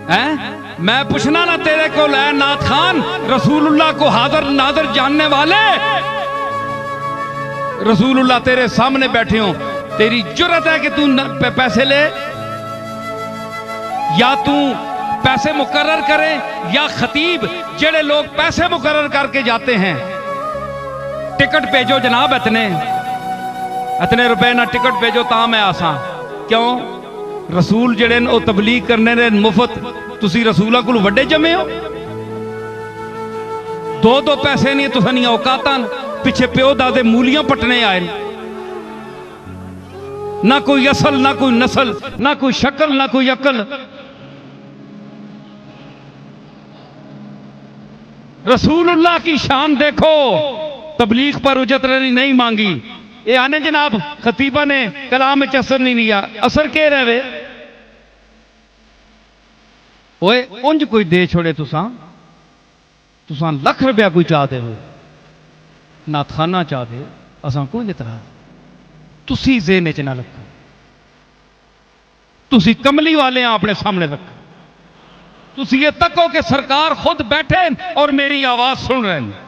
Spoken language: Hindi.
हैं? मैं पूछना ना तेरे को लै नाथ खान, रसूलुल्लाह को हाजिर नादर जानने वाले, रसूलुल्लाह तेरे सामने बैठे हो, तेरी जुर्रत है कि तू पैसे ले, या तू पैसे मुकर्रर करे, या खतीब जेड़े लोग पैसे मुकर्रर करके जाते हैं, टिकट भेजो जनाब, इतने रुपए ना टिकट भेजो ता मैं आसा। क्यों? रसूल जेड़े ओ तबलीग करने ने मुफ्त, तुसी रसूलों को वड्डे जमे हो। दो पैसे नहीं तुसां औकातां, पिछे प्यो दादे मूलियां पटने आए, ना कोई असल ना कोई नस्ल, ना कोई शक्ल ना कोई अकल। रसूलुल्लाह की शान देखो, तबलीग पर उजरत नहीं मांगी। ये आने जनाब खतीबा ने कलाम में असर नहीं लिया, असर कह रहे ओए उंज कोई दे छोड़े, तुसां लख रुपया कोई चाह दे, नाथखाना चाह दे, असा कोई इतराज, तुसी ज़हन च ना रखो, तुसी कमली वाले अपने सामने रखो, तुसी ये तको कि सरकार खुद बैठे और मेरी आवाज सुन रहे हैं।